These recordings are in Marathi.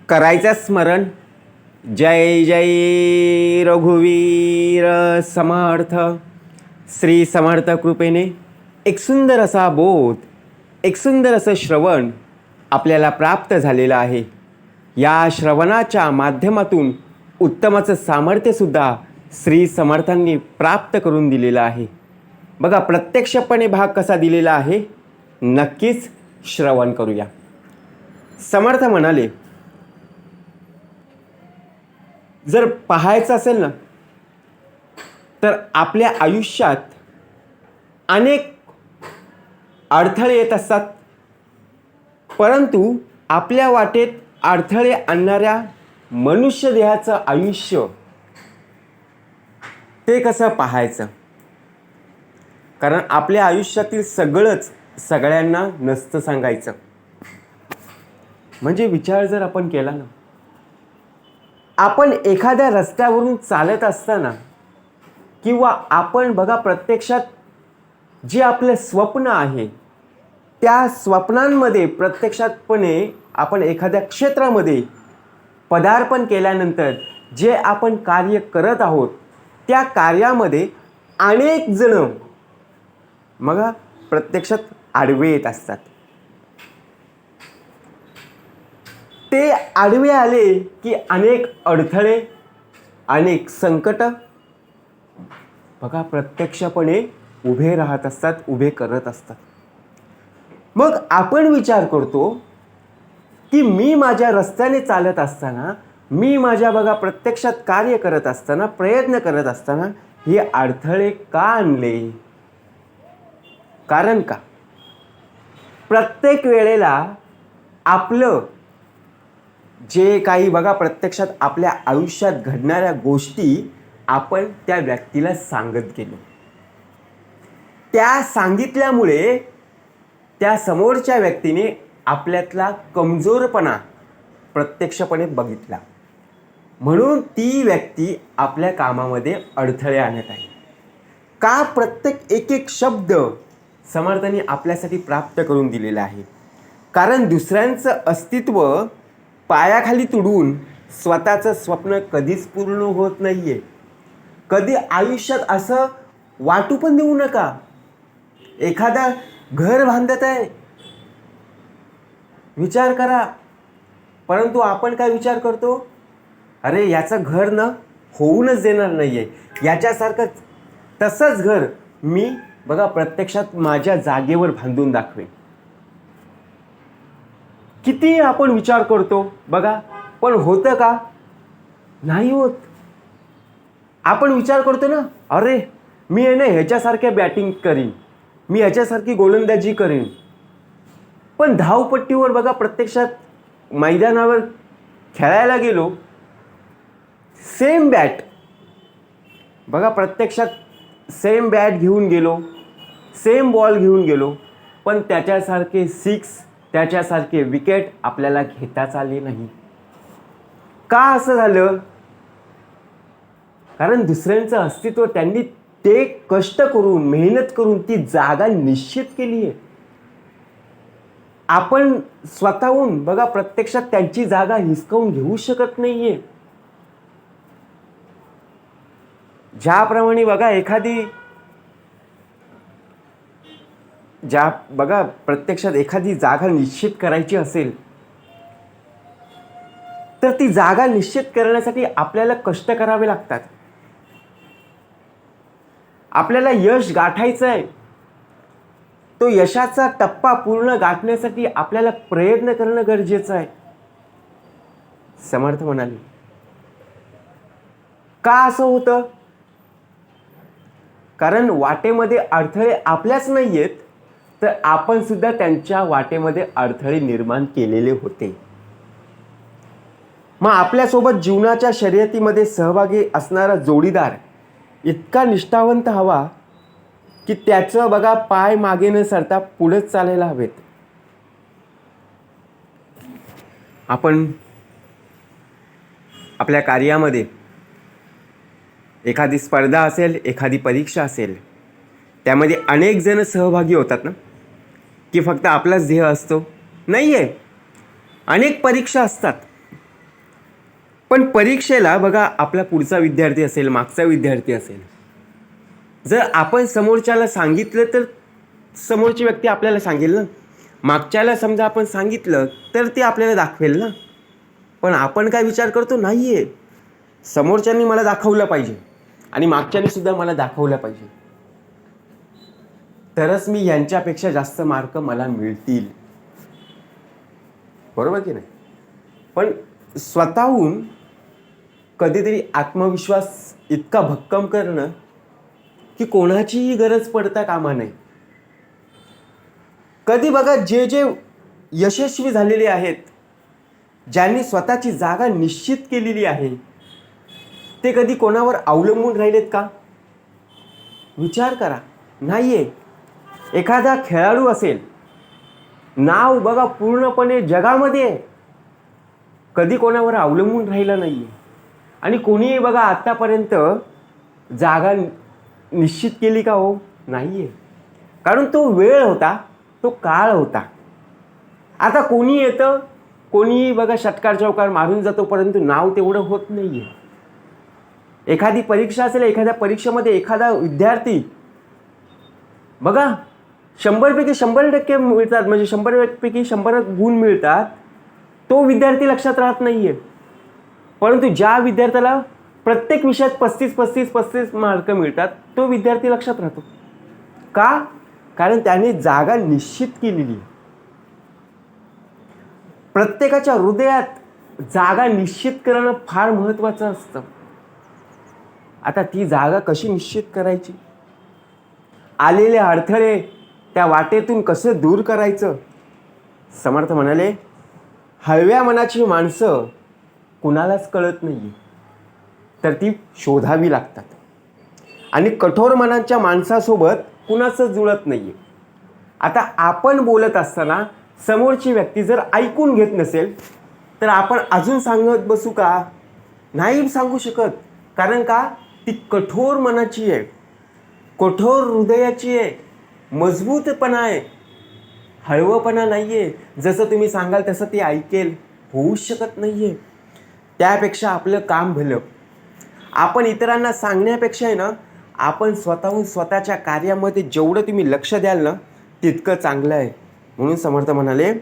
करायचं स्मरण. जय जय रघुवीर समर्थ. श्री समर्थ कृपेने एक सुंदर असा बोध, एक सुंदर असं श्रवण आपल्याला प्राप्त झालेलं आहे. या श्रवणाच्या माध्यमातून उत्तमाचं सामर्थ्यसुद्धा श्री समर्थांनी प्राप्त करून दिलेलं आहे. बघा, प्रत्यक्षपणे भाग कसा दिलेला आहे, नक्कीच श्रवण करूया. समर्थ म्हणाले, जर पाहायचं असेल ना, तर आपल्या आयुष्यात अनेक अडथळे येत असतात, परंतु आपल्या वाटेत अडथळे आणणाऱ्या मनुष्य देहाचं आयुष्य ते कसं पाहायचं. कारण आपल्या आयुष्यातील सगळंच सगळ्यांना नसतं सांगायचं. म्हणजे विचार जर आपण केला ना, आपण एखाद्या रस्त्यावरून चालत असताना किंवा आपण बघा, प्रत्यक्षात जे आपले स्वप्न आहे त्या स्वप्नांमध्ये प्रत्यक्षातपणे आपण एखाद्या क्षेत्रामध्ये पदार्पण केल्यानंतर जे आपण कार्य करत आहोत त्या कार्यामध्ये अनेक जण मग प्रत्यक्षात आडवे येत असतात. ते आडवे आले की अनेक अडथळे, अनेक संकट बघा प्रत्यक्षपणे उभे राहत असतात, उभे करत असतात. मग आपण विचार करतो की मी माझ्या रस्त्याने चालत असताना, मी माझ्या बघा प्रत्यक्षात कार्य करत असताना, प्रयत्न करत असताना हे अडथळे का आणले. कारण का, प्रत्येक वेळेला आपलं जे काही बघा प्रत्यक्षात आपल्या आयुष्यात घडणाऱ्या गोष्टी आपण त्या व्यक्तीला सांगत गेलो. त्या सांगितल्यामुळे त्या समोरच्या व्यक्तीने आपल्यातला कमजोरपणा प्रत्यक्षपणे बघितला, म्हणून ती व्यक्ती आपल्या कामामध्ये अडथळे आणत आहे. का, प्रत्येक एक एक शब्द समर्थांनी आपल्यासाठी प्राप्त करून दिलेला आहे. कारण दुसऱ्यांचं अस्तित्व पायाखाली तुडवून स्वतःचं स्वप्न कधीच पूर्ण होत नाही आहे. कधी आयुष्यात असं वाटू पण देऊ नका. एखादा घर बांधत आहे, विचार करा, परंतु आपण काय विचार करतो, अरे याचं घर न होऊनच देणार नाही आहे, याच्यासारखंच तसंच घर मी बघा प्रत्यक्षात माझ्या जागेवर बांधून दाखवेन. किती आपण विचार करतो बघा, पण होतं का, नाही होत. आपण विचार करतो ना, अरे मी आहे ना ह्याच्यासारख्या बॅटिंग करीन, मी ह्याच्यासारखी गोलंदाजी करीन, पण धावपट्टीवर बघा प्रत्यक्षात मैदानावर खेळायला गेलो, सेम बॅट बघा प्रत्यक्षात सेम बॅट घेऊन गेलो, सेम बॉल घेऊन गेलो, पण त्याच्यासारखे सिक्स, त्याच्यासारखे विकेट आपल्याला घेताच आले नाही. का असं झालं. कारण दुसऱ्यांचं अस्तित्व त्यांनी ते कष्ट करून, मेहनत करून ती जागा निश्चित केली आहे. आपण स्वतःहून बघा प्रत्यक्षात त्यांची जागा हिसकावून घेऊ शकत नाहीये. ज्याप्रमाणे बघा बघा प्रत्यक्षात एखादी जागा निश्चित करायची असेल तर ती जागा निश्चित करण्यासाठी आपल्याला कष्ट करावे लागतात. आपल्याला यश गाठायचं आहे, तो यशाचा टप्पा पूर्ण गाठण्यासाठी आपल्याला प्रयत्न करणं गरजेचं आहे. समर्थ म्हणाले, का असं होतं. कारण वाटेमध्ये अडथळे आपल्याच नाही आहेत, तर आपण सुद्धा त्यांच्या वाटेमध्ये अडथळे निर्माण केलेले होते. मग आपल्यासोबत जीवनाच्या शर्यतीमध्ये सहभागी असणारा जोडीदार इतका निष्ठावंत हवा की त्याचं बघा पाय मागे न सरता पुढेच चालायला हवेत. आपण आपल्या कार्यामध्ये एखादी स्पर्धा असेल, एखादी परीक्षा असेल, त्यामध्ये अनेक जण सहभागी होतात ना, की फक्त आपलाच ध्येय असतो. नाही आहे, अनेक परीक्षा असतात, पण परीक्षेला बघा, आपला पुढचा विद्यार्थी असेल, मागचा विद्यार्थी असेल, जर आपण समोरच्याला सांगितलं तर समोरची व्यक्ती आपल्याला सांगेल ना. मागच्याला समजा आपण सांगितलं तर ते आपल्याला दाखवेल ना. पण आपण काय विचार करतो, नाही आहे, समोरच्यांनी मला दाखवलं पाहिजे आणि मागच्यांनी सुद्धा मला दाखवलं पाहिजे, तरच मी यांच्यापेक्षा जास्त मार्क मला मिळतील. बरोबर की नाही? पण स्वतःहून कधीतरी आत्मविश्वास इतका भक्कम करणं की कोणाचीही गरज पडता कामा नये. कधी बघा, जे जे यशस्वी झालेले आहेत, ज्यांनी स्वतःची जागा निश्चित केलेली आहे, ते कधी कोणावर अवलंबून राहिलेत का? विचार करा. नाहीये. एखादा खेळाडू असेल, नाव बघा पूर्णपणे जगामध्ये आहे, कधी कोणावर अवलंबून राहिलं नाहीये. आणि कोणीही बघा आत्तापर्यंत जागा निश्चित केली का? हो, नाहीये. कारण तो वेळ होता, तो काळ होता. आता कोणी येतं, कोणीही बघा षटकार चौकार मारून जातो, परंतु नाव तेवढं होत नाहीये. एखादी परीक्षा असेल, एखाद्या परीक्षेमध्ये एखादा विद्यार्थी बघा 100पैकी 100% मिळतात, म्हणजे 100पैकी 100 गुण मिळतात, तो विद्यार्थी लक्षात राहत नाहीये. परंतु ज्या विद्यार्थ्याला प्रत्येक विषयात 35 मार्क मिळतात, तो विद्यार्थी लक्षात राहतो. का? कारण त्याने जागा निश्चित केलेली. प्रत्येकाच्या हृदयात जागा निश्चित करणं फार महत्त्वाचं असतं. आता ती जागा कशी निश्चित करायची? आलेले अडथळे त्या वाटेतून कसं दूर करायचं? समर्थ म्हणाले, हळव्या मनाची माणसं कुणालाच कळत नाही, तर ती शोधावी लागतात. आणि कठोर मनाच्या माणसासोबत कुणाचं जुळत नाही. आता आपण बोलत असताना समोरची व्यक्ती जर ऐकून घेत नसेल, तर आपण अजून सांगत बसू का? नाही सांगू शकत. कारण का? ती कठोर मनाची आहे, कठोर हृदयाची आहे, मजबूतपणा आहे, हळवपणा नाही आहे. जसं तुम्ही सांगाल तसं ती ऐकेल, होऊच शकत नाही आहे. त्यापेक्षा आपलं काम भलं. आपण इतरांना सांगण्यापेक्षा आहे ना, आपण स्वतःहून स्वतःच्या कार्यामध्ये जेवढं तुम्ही लक्ष द्याल ना, तितकं चांगलं आहे. म्हणून समर्थ म्हणाले,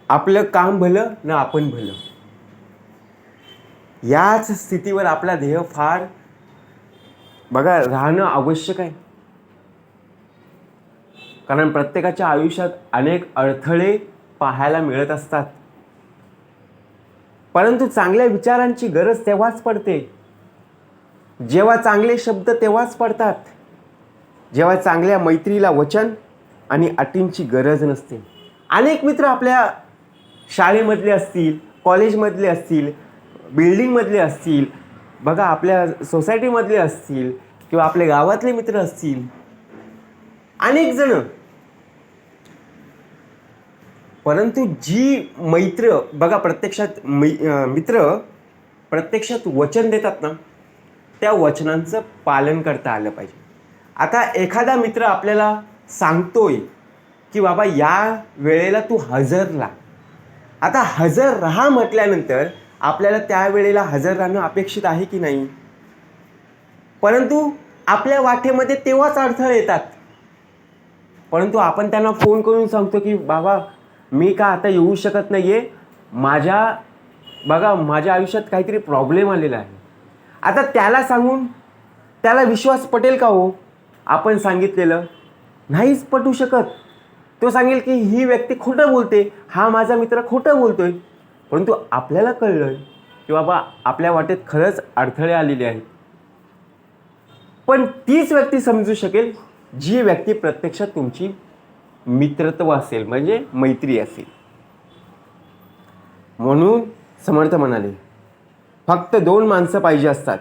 आपलं काम भलं ना आपण भलं. याच स्थितीवर आपला ध्येय फार बघा राहणं आवश्यक आहे. कारण प्रत्येकाच्या आयुष्यात अनेक अडथळे पाहायला मिळत असतात, परंतु चांगल्या विचारांची गरज तेव्हाच पडते जेव्हा चांगले शब्द तेव्हाच पडतात, जेव्हा चांगल्या मैत्रीला वचन आणि अटींची गरज नसते. अनेक मित्र आपल्या शाळेमधले असतील, कॉलेजमधले असतील, बिल्डिंगमधले असतील, बघा आपल्या सोसायटीमधले असतील, किंवा आपल्या गावातले मित्र असतील, अनेक जण. परंतु जी मैत्र बघा प्रत्यक्षात मित्र प्रत्यक्षात वचन देतात ना, त्या वचनांचं पालन करता आलं पाहिजे. आता एखादा मित्र आपल्याला सांगतोय की बाबा या वेळेला तू हजर राहा. आता हजर राहा म्हटल्यानंतर आपल्याला त्या वेळेला हजर राहणं अपेक्षित आहे की नाही? परंतु आपल्या वाटेमध्ये तेव्हाच अडथळे येतात. परंतु आपण त्यांना फोन करून सांगतो की बाबा मी का आता येऊ शकत नाही आहे, माझ्या आयुष्यात काहीतरी प्रॉब्लेम आलेला आहे. आता त्याला सांगून त्याला विश्वास पटेल का? हो, आपण सांगितलेलं नाहीच पटू शकत. तो सांगेल की ही व्यक्ती खोटं बोलते, हा माझा मित्र खोटं बोलतोय. परंतु आपल्याला कळलं की बाबा आपल्या वाटेत खरंच अडथळे आलेले आहेत. पण तीच व्यक्ती समजू शकेल जी व्यक्ती प्रत्यक्षात तुमची मित्रत्व असेल, म्हणजे मैत्री असेल. म्हणून समर्थ म्हणाले, फक्त 2 माणसं पाहिजे असतात,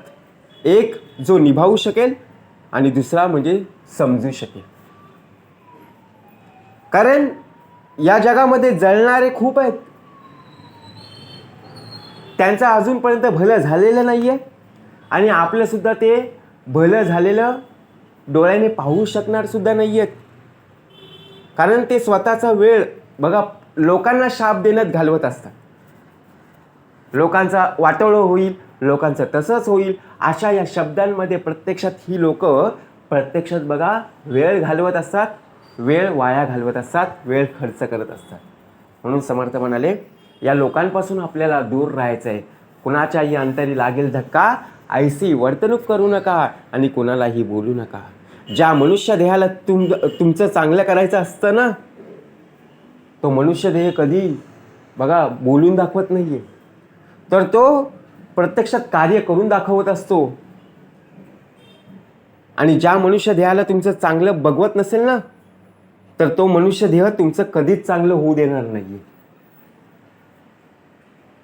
एक जो निभावू शकेल आणि दुसरा म्हणजे समजू शकेल. कारण या जगामध्ये जळणारे खूप आहेत, त्यांचं अजूनपर्यंत भलं झालेलं नाही आहे, आणि आपलंसुद्धा ते भलं झालेलं डोळ्याने पाहू शकणार सुद्धा नाही आहेत. कारण ते स्वतःचा वेळ बघा लोकांना शाप देण्यात घालवत असतात. लोकांचा वाटोळं होईल, लोकांचं तसंच होईल, अशा या शब्दांमध्ये प्रत्यक्षात ही लोक प्रत्यक्षात बघा वेळ घालवत असतात, वेळ वाया घालवत असतात, वेळ खर्च करत असतात. म्हणून समर्थ म्हणाले या लोकांपासून आपल्याला दूर राहायचं आहे. कुणाच्याही अंतरी लागेल धक्का, ऐसी वर्तणूक करू नका आणि कुणालाही बोलू नका. ज्या मनुष्य देहाला तुमचं चांगलं करायचं असतं ना, तो मनुष्य देह कधी बघा बोलून दाखवत नाहीये, तर तो प्रत्यक्षात कार्य करून दाखवत असतो. आणि ज्या मनुष्य देहाला तुमचं चांगलं बघवत नसेल ना, तर तो मनुष्य देह तुमचं कधीच चांगलं होऊ देणार नाहीये.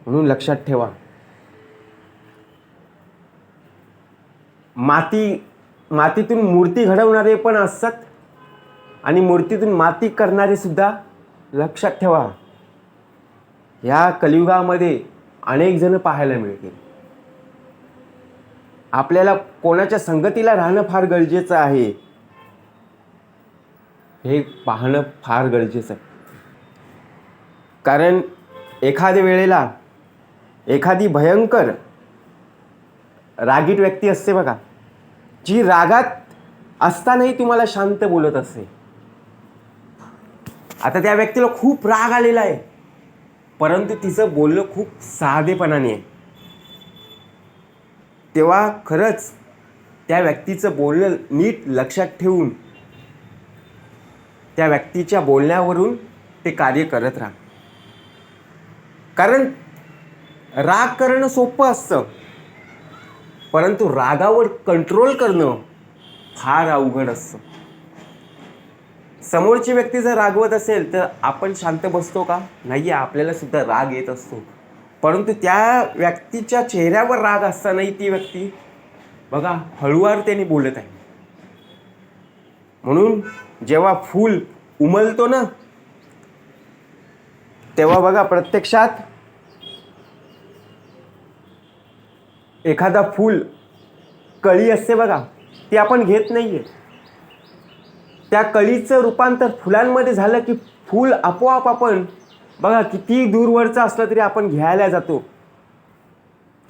म्हणून लक्षात ठेवा, मातीतून मूर्ती घडवणारे पण असतात आणि मूर्तीतून माती करणारे सुद्धा. लक्षात ठेवा, या कलियुगामध्ये अनेक जण पाहायला मिळतील. आपल्याला कोणाच्या संगतीला राहणं फार गरजेचं आहे, हे पाहणं फार गरजेचं आहे. कारण एखाद्या वेळेला एखादी भयंकर रागीट व्यक्ती असते बघा, जी रागात असतानाही तुम्हाला शांत बोलत असते. आता त्या व्यक्तीला खूप राग आलेला आहे, परंतु तिचं बोलणं खूप साधेपणाने आहे. तेव्हा खरंच त्या व्यक्तीचं बोलणं नीट लक्षात ठेवून त्या व्यक्तीच्या बोलण्यावरून ते कार्य करत राहा. कारण राग करणं सोपं असतं, परंतु रागावर कंट्रोल करणं फार अवघड असतं. समोरची व्यक्ती जर रागवत असेल तर आपण शांत बसतो का? नाही, आपल्याला सुद्धा राग येत असतो. परंतु त्या व्यक्तीच्या चेहऱ्यावर राग असतानाही ती व्यक्ती बघा हळुवारतेने बोलत आहे. म्हणून जेव्हा फूल उमलतो ना, तेव्हा बघा प्रत्यक्षात एखादा फूल कळी असते बघा, ती आपण घेत नाहीये. त्या कळीचं रूपांतर फुलांमध्ये झालं की फूल आपोआप आपण बघा किती दूरवरचं असलं तरी आपण घ्यायला जातो.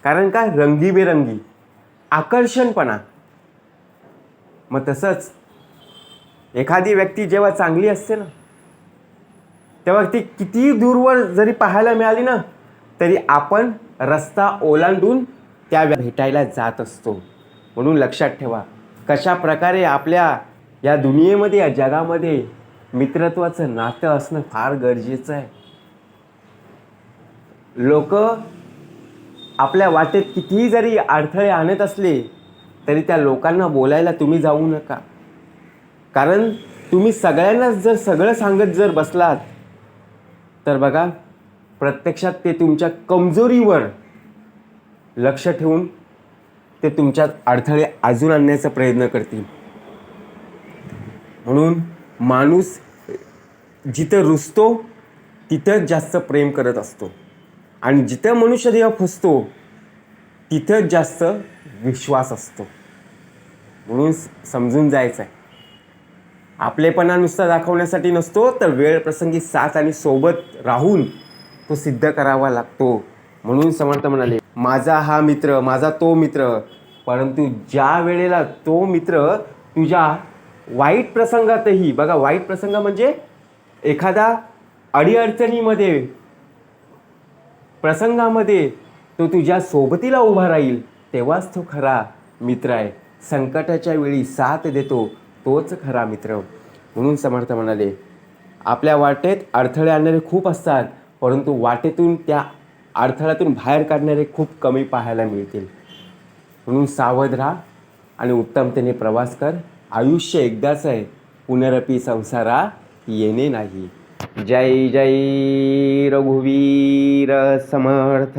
कारण काय? रंगीबेरंगी आकर्षणपणा. मग तसंच एखादी व्यक्ती जेव्हा चांगली असते ना, तेव्हा ती किती दूरवर जरी पाहायला मिळाली ना, तरी आपण रस्ता ओलांडून त्या भेटायला जात असतो. म्हणून लक्षात ठेवा, कशा प्रकारे आपल्या या दुनियेमध्ये, या जगामध्ये मित्रत्वाचं नातं असणं फार गरजेचं आहे. लोक आपल्या वाटेत कितीही जरी अडथळे आणत असले तरी त्या लोकांना बोलायला तुम्ही जाऊ नका. कारण तुम्ही सगळ्यांनाच जर सगळं सांगत जर बसलात तर बघा प्रत्यक्षात ते तुमच्या कमजोरीवर लक्ष ठेवून ते तुमच्यात अडथळे अजून आणण्याचा प्रयत्न करतील. म्हणून माणूस जिथं रुसतो तिथंच जास्त प्रेम करत असतो आणि जिथं मनुष्य देह फसतो तिथंच जास्त विश्वास असतो. म्हणून समजून जायचं आहे, आपलेपणा नुसता दाखवण्यासाठी नसतो, तर वेळ प्रसंगी साथ आणि सोबत राहून तो सिद्ध करावा लागतो. म्हणून समर्थ म्हणाले, माझा हा मित्र, माझा तो मित्र. परंतु ज्या वेळेला तो मित्र तुझ्या वाईट प्रसंगातही, बघा वाईट प्रसंग म्हणजे एखादा अडीअडचणीमध्ये प्रसंगामध्ये तो तुझ्या सोबतीला उभा राहील, तेव्हाच तो खरा मित्र आहे. संकटाच्या वेळी साथ देतो तोच खरा मित्र. म्हणून समर्थ म्हणाले, आपल्या वाटेत अडथळे आणणारे खूप असतात, परंतु वाटेतून त्या अडथळ्यातून बाहेर काढणारे खूप कमी पाहायला मिळतील. म्हणून सावध राहा आणि उत्तमतेने प्रवास कर. आयुष्य एकदाच आहे, पुनरपी संसारा येणे नाही. जय जय रघुवीर समर्थ.